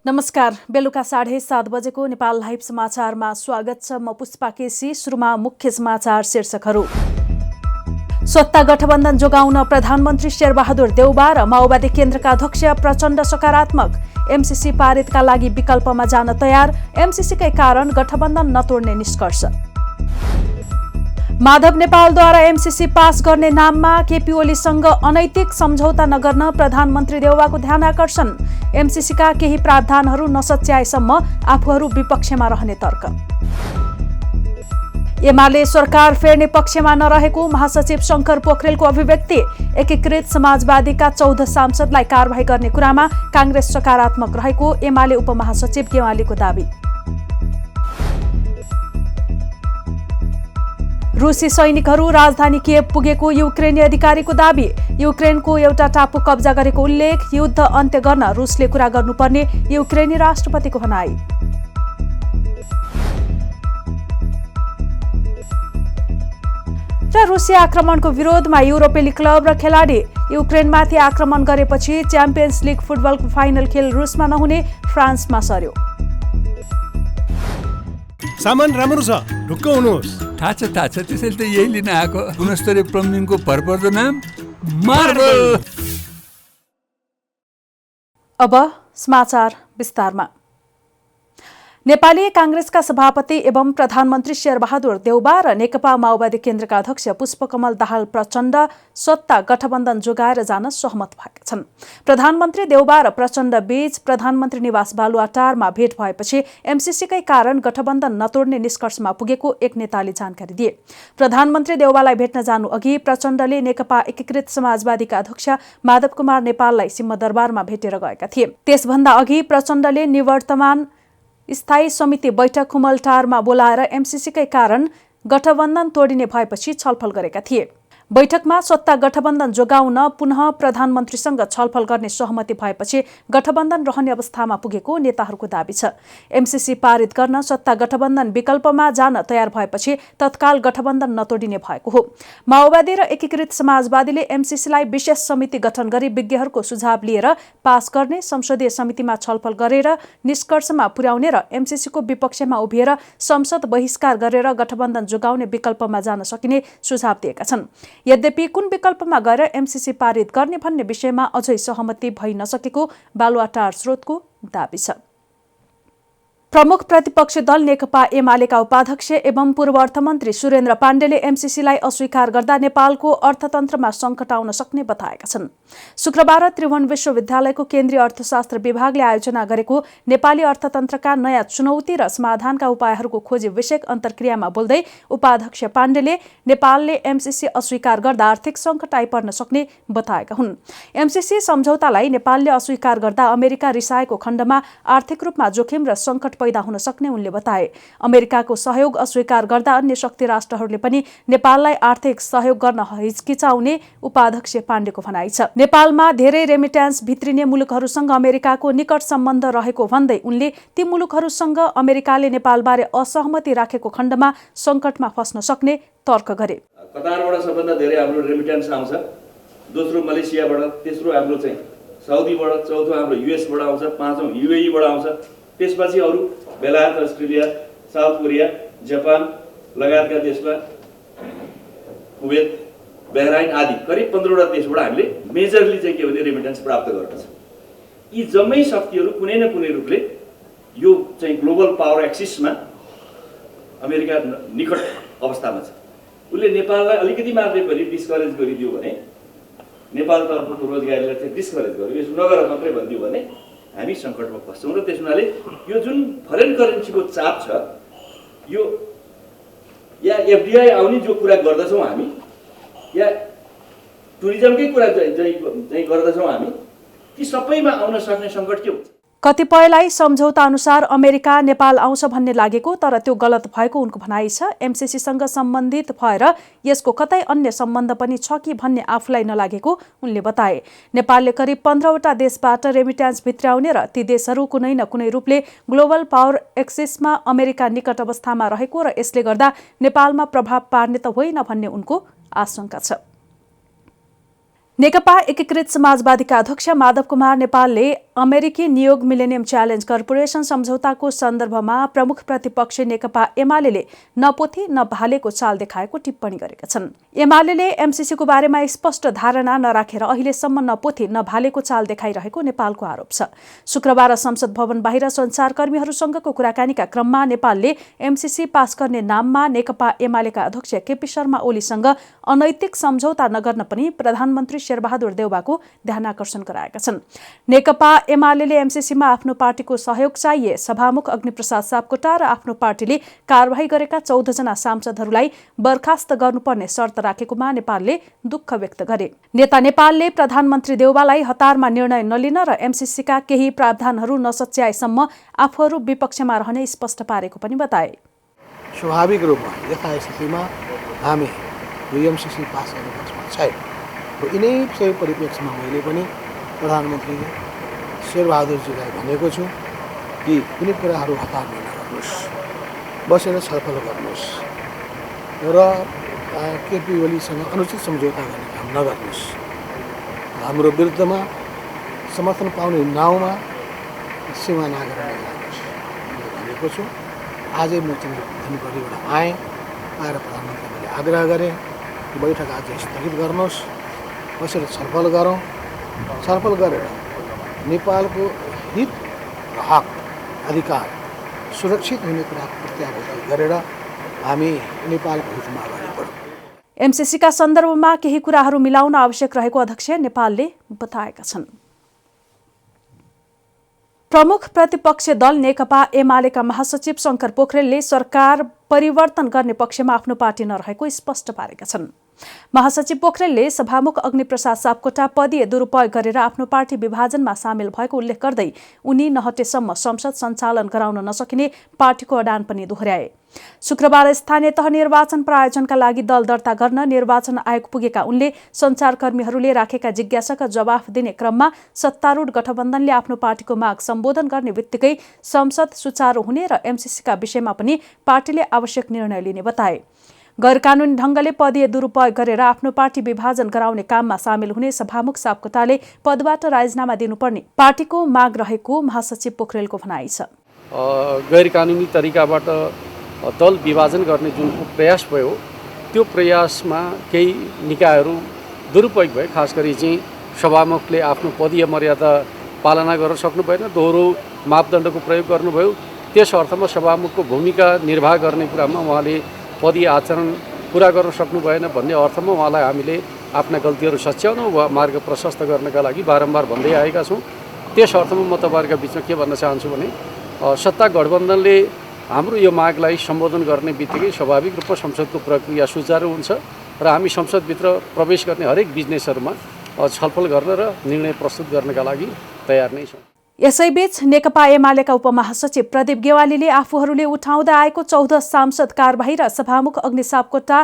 नमस्कार, बेलुका 7:30 बजेको नेपाल लाइभ समाचारमा स्वागत छ। म पुष्पा केसी। सुरुमा मुख्य समाचार शीर्षकहरू। सत्ता गठबन्धन जोगाउन प्रधानमन्त्री शेरबहादुर देउबा र माओवादी केन्द्रका अध्यक्ष प्रचण्ड सकारात्मक। एमसीसी पारितका लागि विकल्पमा जान तयार। एमसीसीकै कारण गठबन्धन नतोड्ने निष्कर्ष। माधव नेपालद्वारा एमसीसी पास गर्ने नाममा केपी ओलीसँग अनैतिक सम्झौता नगर्न प्रधानमन्त्री देउबाको ध्यान आकर्षण। एमसीसीका केही प्रावधानहरू नसच्याएसम्म आफूहरू विपक्षमा रहने तर्क। एमाले सरकार फेर्ने पक्षमा नरहेको महासचिव शङ्कर पोखरेलको अभिव्यक्ति। एकीकृत समाजवादीका 14 सांसदलाई कारबाही गर्ने कुरामा काङ्ग्रेस सकारात्मक रहेको एमाले उपमहासचिव गेवालीको दावी। रुसी सैनिकहरू राजधानी किएभ पुगेको युक्रेनी अधिकारीको दावी। युक्रेनको एउटा टापु कब्जा गरेको उल्लेख। युद्ध अन्त्य गर्न रुसले कुरा गर्नुपर्ने युक्रेनी राष्ट्रपतिको भनाई। र रुसी आक्रमणको विरोधमा युरोपेली क्लब र खेलाडी। युक्रेनमाथि आक्रमण गरेपछि च्याम्पियन्स लिग फुटबलको फाइनल खेल रुसमा नहुने फ्रान्समा सर्यो। सामान राम्रो छ, ढुक्क हुनुहोस्। थाहा छ त्यसैले त यही लिन आएको। गुणस्तरीय प्लम्बिङको भरपर्दो नाम मार्बल। अब समाचार विस्तारमा। नेपाली काङ्ग्रेसका सभापति एवं प्रधानमन्त्री शेरबहादुर देउबा र नेकपा माओवादी केन्द्रका अध्यक्ष पुष्पकमल दाहाल प्रचण्ड सत्ता गठबन्धन जोगाएर जान सहमत भएका छन्। प्रधानमन्त्री देउबा र प्रचण्ड बीच प्रधानमन्त्री निवास बालुवाटारमा भेट भएपछि एमसीसीकै कारण गठबन्धन नतोड्ने निष्कर्षमा पुगेको एक नेताले जानकारी दिए। प्रधानमन्त्री देउबालाई भेट्न जानु अघि प्रचण्डले नेकपा एकीकृत समाजवादीका अध्यक्ष माधव कुमार नेपाललाई सिंहदरबारमा भेटेर गएका थिए। त्यसभन्दा अघि प्रचण्डले निवर्तमान स्थायी समिति बैठक खुमलटारमा बोलाएर एमसीसीकै कारण गठबन्धन तोडिने भएपछि छलफल गरेका थिए। बैठकमा सत्ता गठबन्धन जोगाउन पुनः प्रधानमन्त्रीसँग छलफल गर्ने सहमति भएपछि गठबन्धन रहने अवस्थामा पुगेको नेताहरूको दावी छ। एमसीसी पारित गर्न सत्ता गठबन्धन विकल्पमा जान तयार भएपछि तत्काल गठबन्धन नतोडिने भएको हो। माओवादी र एकीकृत समाजवादीले एमसीसीलाई विशेष समिति गठन गरी विज्ञहरूको सुझाव लिएर पास गर्ने, संसदीय समितिमा छलफल गरेर निष्कर्षमा पुर्याउने र एमसीसीको विपक्षमा उभिएर संसद बहिष्कार गरेर गठबन्धन जोगाउने विकल्पमा जान सकिने सुझाव दिएका छन्। यद्यपि कुन विकल्पमा गएर एमसीसी पारित गर्ने भन्ने विषयमा अझै सहमति भइ नसकेको बालुवाटार स्रोतको दावी छ। प्रमुख प्रतिपक्षी दल नेकपा एमालेका उपाध्यक्ष एवं पूर्व अर्थमन्त्री सुरेन्द्र पाण्डेले एमसीसीलाई अस्वीकार गर्दा नेपालको अर्थतन्त्रमा सङ्कट आउन सक्ने बताएका छन्। शुक्रबार त्रिभुवन विश्वविद्यालयको केन्द्रीय अर्थशास्त्र विभागले आयोजना गरेको नेपाली अर्थतन्त्रका नयाँ चुनौती र समाधानका उपायहरूको खोजी विषयक अन्तर्क्रियामा बोल्दै उपाध्यक्ष पाण्डेले नेपालले एमसीसी अस्वीकार गर्दा आर्थिक सङ्कट आइपर्न सक्ने बताएका हुन्। एमसीसी सम्झौतालाई नेपालले अस्वीकार गर्दा अमेरिका रिसाएको खण्डमा आर्थिक रूपमा जोखिम र सङ्कट पैदा हुन सक्ने उनले बताए। अमेरिकाको सहयोग अस्वीकार गर्दा अन्य शक्ति राष्ट्रहरूले पनि नेपाललाई आर्थिक सहयोग गर्न हिचकिचाउने उपाध्यक्ष पाण्डेको भनाइ छ। नेपालमा धेरै रेमिट्यान्स भित्रिने मुलुकहरूसँग अमेरिकाको निकट सम्बन्ध रहेको भन्दै उनले ती मुलुकहरूसँग अमेरिकाले नेपालबारे असहमति राखेको खण्डमा सङ्कटमा फस्न सक्ने तर्क गरे। कतारबाट सबभन्दा धेरै हाम्रो रेमिट्यान्स आउँछ, दोस्रो मलेसियाबाट, तेस्रो हाम्रो चाहिँ साउदीबाट, चौथो हाम्रो युएसबाट आउँछ, पाँचौँ युएईबाट आउँछ, त्यसपछि अरू बेलायत, अस्ट्रेलिया, साउथ कोरिया, जापान लगायतका देशमा कुवेत, बहराइन आदि करिब 15वटा देशबाट हामीले मेजरली चाहिँ के भने रेमिट्यान्स प्राप्त गर्दछ। यी जम्मै शक्तिहरू कुनै न कुनै रूपले यो चाहिँ ग्लोबल पावर एक्सिसमा अमेरिका निकट अवस्थामा छ। उसले नेपाललाई अलिकति मात्रै पनि डिस्करेज गरिदियो भने, नेपालतर्फको रोजगारीलाई चाहिँ डिस्करेज गर्यो, यसो नगर मात्रै भनिदियो भने हामी सङ्कटमा फस्छौँ। र त्यस हुनाले यो जुन फरेन करेन्सीको चाप छ, यो या एफडिआई आउने जो कुरा गर्दछौँ हामी, या टुरिज्मकै कुरा चाहिँ गर्दछौँ हामी, ती सबैमा आउन सक्ने सङ्कट के हुन्छ? कतिपयलाई सम्झौता अनुसार अमेरिका नेपाल आउँछ भन्ने लागेको, तर त्यो गलत भएको उनको भनाइ छ। एमसीसीसँग सम्बन्धित भएर यसको कतै अन्य सम्बन्ध पनि छ कि भन्ने आफूलाई नलागेको उनले बताए। नेपालले करिब 15वटा देशबाट रेमिट्यान्स भित्र्याउने र ती देशहरू कुनै न कुनै रूपले ग्लोबल पावर एक्सिसमा अमेरिका निकट अवस्थामा रहेको र यसले गर्दा नेपालमा प्रभाव पार्ने त होइन भन्ने उनको आशंका छ। नेकपा एकीकृत समाजवादीका अध्यक्ष माधव कुमार नेपालले अमेरिकी नियोग मिलेनियम च्यालेन्ज कर्पोरेसन सम्झौताको सन्दर्भमा प्रमुख प्रतिपक्षी नेकपा एमाले नपोथी नभालेको चाल देखाएको टिप्पणी गरेका छन्। एमाले एमसीसीको बारेमा स्पष्ट धारणा नराखेर अहिलेसम्म नपोथी नभालेको चाल देखाइरहेको नेपालको आरोप छ। शुक्रबार संसद भवन बाहिर सञ्चारकर्मीहरूसँगको कुराकानीका क्रममा नेपालले एमसीसी पास गर्ने नाममा नेकपा एमालेका अध्यक्ष केपी शर्मा ओलीसँग अनैतिक सम्झौता नगर्न पनि प्रधानमन्त्री शेरबहादुर देउवाको ध्यानाकर्षण गराएका छन्। नेकपा एमाले एमसीसीमा आफ्नो पार्टीको सहयोग चाहिए सभामुख अग्निप्रसाद सापकोटा र आफ्नो पार्टीले कारबाही गरेका 14 जना सांसदहरूलाई बर्खास्त गर्नुपर्ने शर्त राखेकोमा नेपालले दुःख व्यक्त गरे। नेता नेपालले प्रधानमन्त्री देउवालाई हतारमा निर्णय नलिन र एमसीसीका केही प्रावधानहरू नसच्याएसम्म आफूहरू विपक्षमा रहने स्पष्ट पारेको पनि बताए। स्वाभाविक रूपमा यथास्थितिमा हामी एमसीसी पास गर्ने पक्षमा छैन र यिनै सबै परिप्रेक्ष्यमा मैले पनि प्रधानमन्त्री शेरबहादुरजीलाई भनेको छु कि कुनै कुराहरू हतारमा नगर्नुहोस्, बसेर छलफल गर्नुहोस् र केपी ओलीसँग अनुचित सम्झौता गर्ने काम नगर्नुहोस्। हाम्रो विरुद्धमा समर्थन पाउने नाउँमा सीमा नागेर नजानुहोस् भनेको छु। आजै म धनगढीबाट आएँ, आएर प्रधानमन्त्रीले आग्रह गरेँ कि बैठक आज स्थगित गर्नुहोस्, बसेर छलफल गरौँ, छलफल गरेर नेपालको हित र हक अधिकार सुरक्षित हुने कुरा प्रत्याभूति गरेर हामी नेपालको हितमा अगाडि बढौँ। एमसीसीका सन्दर्भमा केही कुराहरू मिलाउन आवश्यक रहेको अध्यक्ष नेपालले बताएका छन्। प्रमुख प्रतिपक्ष दल नेकपा एमालेका महासचिव शंकर पोखरेलले सरकार परिवर्तन गर्ने पक्षमा आफ्नो पार्टी नरहेको स्पष्ट पारेका छन्। महासचिव पोखरेलले सभामुख अग्निप्रसाद सापकोटा पदीय दुरुपयोग गरेर आफ्नो पार्टी विभाजनमा सामेल भएको उल्लेख गर्दै उनी नहटेसम्म संसद सञ्चालन गराउन नसकिने पार्टीको अडान पनि दोहोर्याए। शुक्रबार स्थानीय तह निर्वाचन प्रायोजनका लागि दल दर्ता गर्न निर्वाचन आयोग पुगेका उनले सञ्चारकर्मीहरूले राखेका जिज्ञासाका जवाफ दिने क्रममा सत्तारूढ गठबन्धनले आफ्नो पार्टीको माग सम्बोधन गर्ने बित्तिकै संसद सुचारू हुने र एमसीसीका विषयमा पनि पार्टीले आवश्यक निर्णय लिने बताए। गैरकानूनी ढंगले पदीय दुरुपयोग गरेर आफ्नो पार्टी विभाजन गराउने काममा सामेल हुने सभामुख सापकोटाले पदबाट राजीनामा दिनुपर्ने पार्टीको माग रहेको महासचिव पोखरेलको भनाइ छ। गैरकानूनी तरिकाबाट दल विभाजन गर्ने जुन प्रयास भयो त्यो प्रयासमा केही निकायहरू दुरुपयोग भयो। खास गरी चाहिँ सभामुखले आफ्नो पदीय मर्यादा पालना गर्न सक्नु भएन, दोहोरो मापदण्डको प्रयोग गर्नुभयो। त्यस अर्थमा सभामुखको भूमिका निर्वाह गर्ने कुरामा उहाँले पदीय आचरण पुरा गर्न सक्नु भएन भन्ने अर्थमा उहाँलाई हामीले आफ्ना गल्तीहरू सच्याउन वा मार्ग प्रशस्त गर्नका लागि बारम्बार भन्दै आएका छौँ। त्यस अर्थमा म तपाईँहरूका बिचमा के भन्न चाहन्छु भने सत्ता गठबन्धनले हाम्रो यो मागलाई सम्बोधन गर्ने बित्तिकै स्वाभाविक रूपमा संसदको प्रक्रिया सुचारू हुन्छ र हामी संसदभित्र प्रवेश गर्ने हरेक बिजनेसहरूमा छलफल गर्न र निर्णय प्रस्तुत गर्नका लागि तयार नै छौँ। यसैबीच नेकपा एमालेका उपमहासचिव प्रदीप गेवालीले आफूहरूले उठाउँदै आएको 14 सांसद कारबाही र सभामुख अग्नि सापकोटा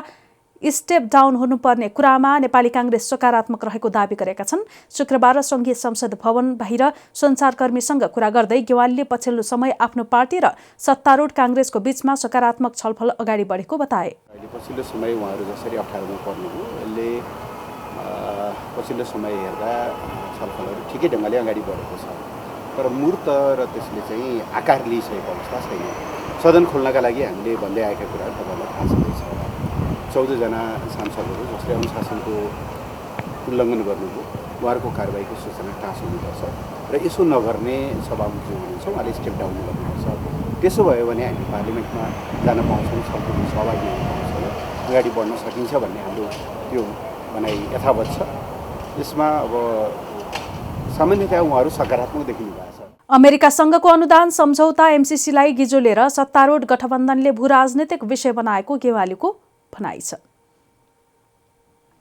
स्टेप डाउन हुनुपर्ने कुरामा नेपाली कांग्रेस सकारात्मक रहेको दावी गरेका छन्। शुक्रबार संघीय संसद भवन बाहिर सञ्चारकर्मीसँग कुरा गर्दै गेवालीले पछिल्लो समय आफ्नो पार्टी र सत्तारूढ कांग्रेसको बीचमा सकारात्मक छलफल अगाडि बढेको बताए। पछिल्लो समय उहाँहरू जसरी अप्ठ्यारोमा पर्नुभयो यसले पछिल्लो समय हेर्दा छलफलहरू ठिकै ढङ्गले अगाडि बढेको छ, तर मूर्त र त्यसले चाहिँ आकार लिइसकेको अवस्था छैन। सदन खोल्नका लागि हामीले भन्दै आएका कुराहरू तपाईँलाई थाहा छँदैछ। 14 जना सांसदहरू जसले अनुशासनको उल्लङ्घन गर्नुभयो उहाँहरूको कारबाहीको सूचना टाँस हुनुपर्छ र यसो नगर्ने सभामुख जो हुनुहुन्छ उहाँले स्टेप डाउन गर्नुपर्छ। त्यसो भयो भने हामी पार्लिमेन्टमा जान पाउँछौँ, सम्पूर्ण सहभागी हुन पाउँछौँ, अगाडि बढ्न सकिन्छ भन्ने हाम्रो त्यो भनाइ यथावत छ। यसमा अब सामान्यतया उहाँहरू सकारात्मक देखिनु भएको छ। अमेरिकासँगको अनुदान सम्झौता एमसीसीलाई गिजोलेर सत्तारूढ गठबन्धनले भू राजनीतिक विषय बनाएको गेवालीको भनाइ छ।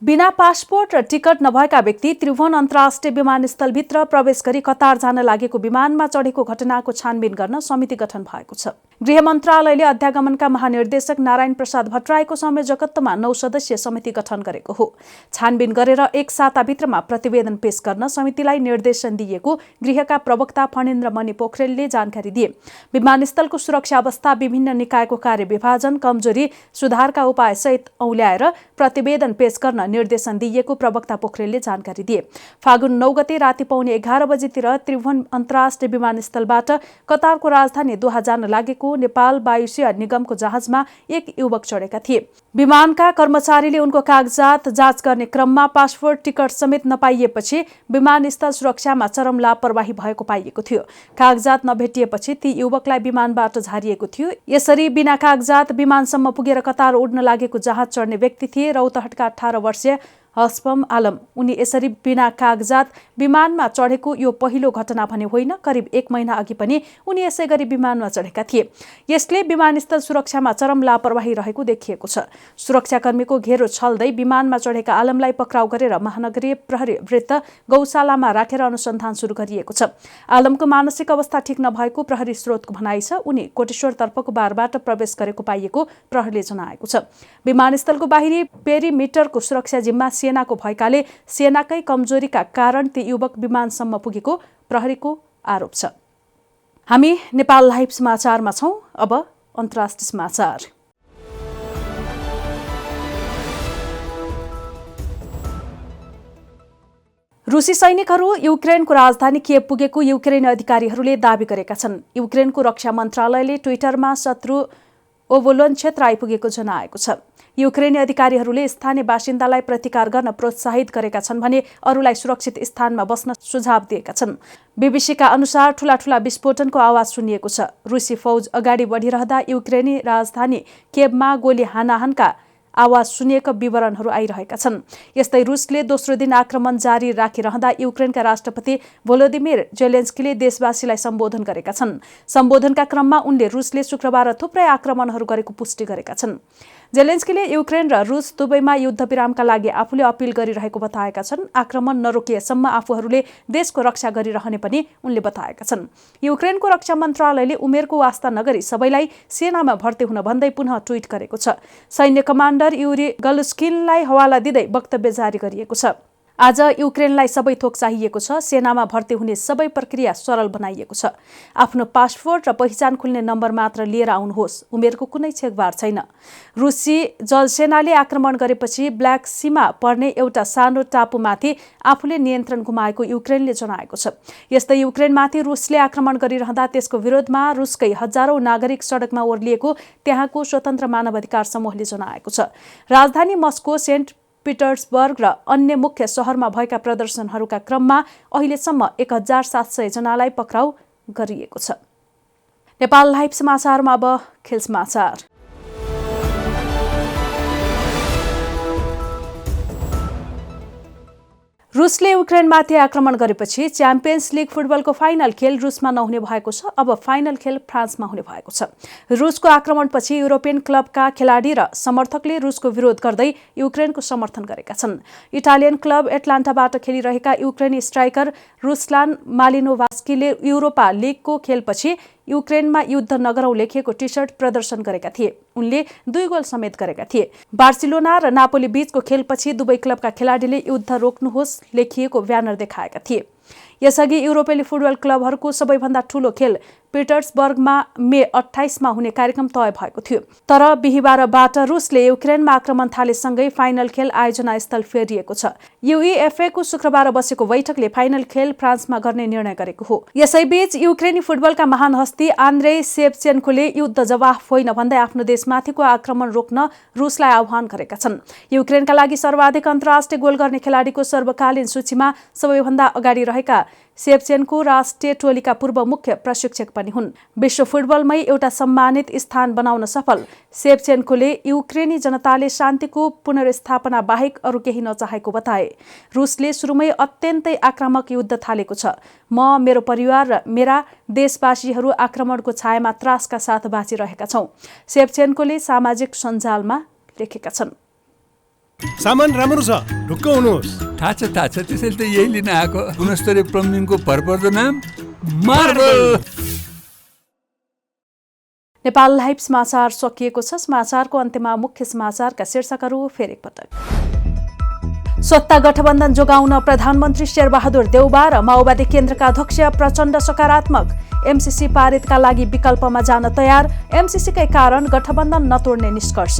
बिना पासपोर्ट र टिकट नभएका व्यक्ति त्रिभुवन अन्तर्राष्ट्रिय विमानस्थलभित्र प्रवेश गरी कतार जान लागेको विमानमा चढेको घटनाको छानबिन गर्न समिति गठन भएको छ। गृह मन्त्रालयले अध्यागमनका महानिर्देशक नारायण प्रसाद भट्टराईको संयोजकत्वमा 9 सदस्यीय समिति गठन गरेको हो। छानबिन गरेर 1 साताभित्रमा प्रतिवेदन पेश गर्न समितिलाई निर्देशन दिएको गृहका प्रवक्ता फणेन्द्र मणि पोखरेलले जानकारी दिए। विमानस्थलको सुरक्षा अवस्था, विभिन्न निकायको कार्यविभाजन, कमजोरी सुधारका उपाय सहित औल्याएर प्रतिवेदन पेश गर्न निर्देशन दिएको प्रवक्ता पोखरेलले जानकारी दिए। फागुन 9 गते राति पौने 11 बजेतिर त्रिभुवन अन्तर्राष्ट्रिय विमानस्थलबाट कतारको राजधानी दोहा जान लागेको नेपाल वायुसेवा निगमको जहाजमा एक युवक चढेका थिए। विमानका कर्मचारीले उनको कागजात जाँच गर्ने क्रममा पासपोर्ट, टिकट समेत नपाइएपछि विमानस्थल सुरक्षामा चरम लापरवाही भएको पाइएको थियो। कागजात नभेटिएपछि ती युवकलाई विमानबाट झारिएको थियो। यसरी बिना कागजात विमानसम्म पुगेर कतार उड्न लागेको जहाज चढ्ने व्यक्ति थिए रौतहटका 18 वर्षीय हस्पम आलम। उनी यसरी बिना कागजात विमानमा चढेको यो पहिलो घटना भने होइन। करिब 1 महिना अघि पनि उनी यसै गरी विमानमा चढेका थिए। यसले विमानस्थल सुरक्षामा चरम लापरवाही रहेको देखिएको छ। सुरक्षाकर्मीको घेरो छल्दै विमानमा चढेका आलमलाई पक्राउ गरेर महानगरीय प्रहरी वृत्त गौशालामा राखेर अनुसन्धान सुरु गरिएको छ। आलमको मानसिक अवस्था ठिक नभएको प्रहरी स्रोतको भनाइ छ। उनी कोटेश्वरतर्फको बारबाट प्रवेश गरेको पाइएको प्रहरीले जनाएको छ। विमानस्थलको बाहिरी पेरिमिटरको सुरक्षा जिम्मा सेनाको भएकाले सेनाकै कमजोरीका कारण ती युवक विमानसम्म पुगेको प्रहरीको आरोप छ। हामी नेपाल लाइभ समाचारमा छौं। अब अन्तर्राष्ट्रिय समाचार। रुसी सैनिकहरू युक्रेनको राजधानी किएभ पुगेको युक्रेनी अधिकारीहरूले दाबी गरेका छन्। युक्रेनको रक्षा मन्त्रालयले ट्विटरमा शत्रु ओभोलोन क्षेत्र आइपुगेको जनाएको छ। युक्रेनी अधिकारीहरूले स्थानीय बासिन्दालाई प्रतिकार गर्न प्रोत्साहित गरेका छन् भने अरूलाई सुरक्षित स्थानमा बस्न सुझाव दिएका छन्। बीबीसीका अनुसार ठूला विस्फोटनको आवाज सुनिएको छ। रुसी फौज अगाडि बढिरहँदा युक्रेनी राजधानी किएभमा गोली हानाहानका आवाज सुनिएका विवरणहरू आइरहेका छन्। यस्तै रुसले दोस्रो दिन आक्रमण जारी राखिरहँदा युक्रेनका राष्ट्रपति भोलोदिमिर जेलेन्स्कीले देशवासीलाई सम्बोधन गरेका छन्। सम्बोधनका क्रममा उनले रुसले शुक्रबार थुप्रै आक्रमणहरू गरेको पुष्टि गरेका छन्। जेलेन्स्कीले युक्रेन र रुस दुवैमा युद्धविरामका लागि आफूले अपील गरिरहेको बताएका छन्। आक्रमण नरोकिएसम्म आफूहरूले देशको रक्षा गरिरहने पनि उनले बताएका छन्। युक्रेनको रक्षा मन्त्रालयले उमेरको वास्ता नगरी सबैलाई सेनामा भर्ती हुन भन्दै पुनः ट्विट गरेको छ। सैन्य कमान्डर युरी गलुस्किनलाई हवाला दिँदै वक्तव्य जारी गरिएको छ। आज युक्रेनलाई सबै थोक चाहिएको छ। सेनामा भर्ती हुने सबै प्रक्रिया सरल बनाइएको छ। आफ्नो पासपोर्ट र पहिचान खुल्ने नम्बर मात्र लिएर आउनुहोस्। उमेरको कुनै छेकबार छैन। रुसी जलसेनाले आक्रमण गरेपछि ब्ल्याक सीमा पर्ने एउटा सानो टापुमाथि आफूले नियन्त्रण गुमाएको युक्रेनले जनाएको छ। यस्तै युक्रेनमाथि रुसले आक्रमण गरिरहँदा त्यसको विरोधमा रुसकै हजारौं नागरिक सडकमा ओर्लिएको त्यहाँको स्वतन्त्र मानवाधिकार समूहले जनाएको छ। राजधानी मस्को, सेन्ट पिटर्सबर्ग र अन्य मुख्य शहरमा भएका प्रदर्शनहरूका क्रममा अहिलेसम्म 1700 जनालाई पक्राउ गरिएको छ। नेपाल लाइभ समाचारमा अब खेल समाचार। रुसले युक्रेनमाथि आक्रमण गरेपछि च्याम्पियन्स लिग फुटबलको फाइनल खेल रुसमा नहुने भएको छ। अब फाइनल खेल फ्रान्समा हुने भएको छ। रुसको आक्रमणपछि युरोपियन क्लबका खेलाडी र समर्थकले रुसको विरोध गर्दै युक्रेनको समर्थन गरेका छन्। इटालियन क्लब एटलान्टाबाट खेलिरहेका युक्रेनी स्ट्राइकर रुस्लान मालिनोभस्कीले युरोपा लिगको खेलपछि युक्रेनमा युद्ध नगरौं लेखिएको टी सर्ट प्रदर्शन गरेका थिए। उनले 2 गोल समेत गरेका थिए। बार्सिलोना र नापोली बीचको खेलपछि दुवै क्लबका खेलाडीले युद्ध रोक्नुहोस् लेखिएको ब्यानर देखाएका थिए। यसअघि युरोपेली फुटबल क्लबहरूको सबैभन्दा ठूलो खेल पिटर्सबर्गमा मे 28 मा हुने कार्यक्रम तय भएको थियो। तर बिहीबारबाट रुसले युक्रेनमा आक्रमण थालेसँगै फाइनल खेल आयोजना स्थल फेरिएको छ। यूईएफए को शुक्रबार बसेको बैठकले फाइनल खेल फ्रान्समा गर्ने निर्णय गरेको हो। यसैबीच युक्रेनी फुटबलका महान हस्ती आन्द्रेई शेवचेन्कोले युद्ध जवाफ होइन भन्दै आफ्नो देशमाथिको आक्रमण रोक्न रुसलाई आह्वान गरेका छन्। युक्रेनका लागि सर्वाधिक अन्तर्राष्ट्रिय गोल गर्ने खेलाडीको सर्वकालीन सूचीमा सबैभन्दा अगाडि रहेका शेवचेन्को राष्ट्रिय टोलीका पूर्व मुख्य प्रशिक्षक पनि हुन्। विश्व फुटबलमै एउटा सम्मानित स्थान बनाउन सफल शेवचेन्कोले युक्रेनी जनताले शान्तिको पुनर्स्थापना बाहेक अरू केही नचाहेको बताए। रुसले सुरुमै अत्यन्तै आक्रामक युद्ध थालेको छ। म, मेरो परिवार र मेरा देशवासीहरू आक्रमणको छायामा त्रासका साथ बाँचिरहेका छौं, शेवचेन्कोले सामाजिक सञ्जालमा लेखेका छन्। सामान राम्रो छ, ढुक्क हुनुहोस्। थाहा छ त्यसैले त यही लिन आएको। गुणस्तरीय प्लम्बिङको भरपर्दो नाम मार्बल। नेपाल लाइभ समाचार सकिएको छ। समाचारको अन्त्यमा मुख्य समाचारका शीर्षकहरू फेरि एकपटक। सत्ता गठबन्धन जोगाउन प्रधानमन्त्री शेरबहादुर देउबा र माओवादी केन्द्रका अध्यक्ष प्रचण्ड सकारात्मक। एमसीसी पारितका लागि विकल्पमा जान तयार। एमसीसीकै कारण गठबन्धन नतोड्ने निष्कर्ष।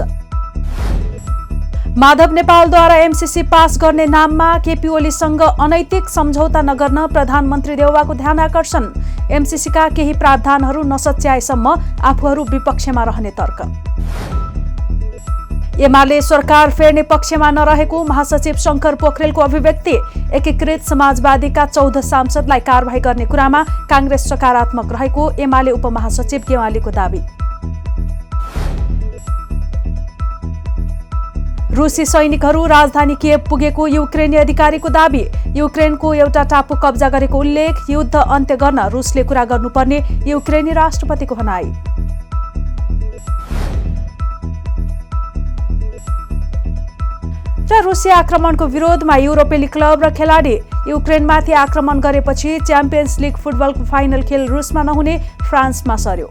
माधव नेपालद्वारा एमसीसी पास गर्ने नाममा केपी ओलीसँग अनैतिक सम्झौता नगर्न प्रधानमन्त्री देउबाको ध्यान आकर्षण। एमसीसीका केही प्रावधानहरू नसच्याएसम्म आफूहरू विपक्षमा रहने तर्क। एमाले सरकार फेर्ने पक्षमा नरहेको महासचिव शङ्कर पोखरेलको अभिव्यक्ति। एकीकृत समाजवादीका 14 सांसदलाई कारबाही गर्ने कुरामा काङ्ग्रेस सकारात्मक रहेको एमाले उपमहासचिव गेवालीको दावी। रुसी सैनिकहरू राजधानी किएभ पुगेको युक्रेनी अधिकारीको दावी। युक्रेनको एउटा टापु कब्जा गरेको उल्लेख। युद्ध अन्त्य गर्न रुसले कुरा गर्नुपर्ने युक्रेनी राष्ट्रपतिको भनाई। र रुसी आक्रमणको विरोधमा युरोपेली क्लब र खेलाडी। युक्रेनमाथि आक्रमण गरेपछि च्याम्पियन्स लिग फुटबलको फाइनल खेल रुसमा नहुने फ्रान्समा सर्यो।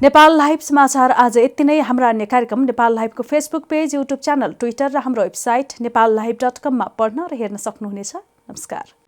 नेपाल लाइभ समाचार आज यति नै। हाम्रा अन्य कार्यक्रम नेपाल लाइभको Facebook page, YouTube channel, Twitter र हाम्रो वेबसाइट नेपाललाइभ.com मा पढ्न र हेर्न सक्नुहुनेछ। नमस्कार।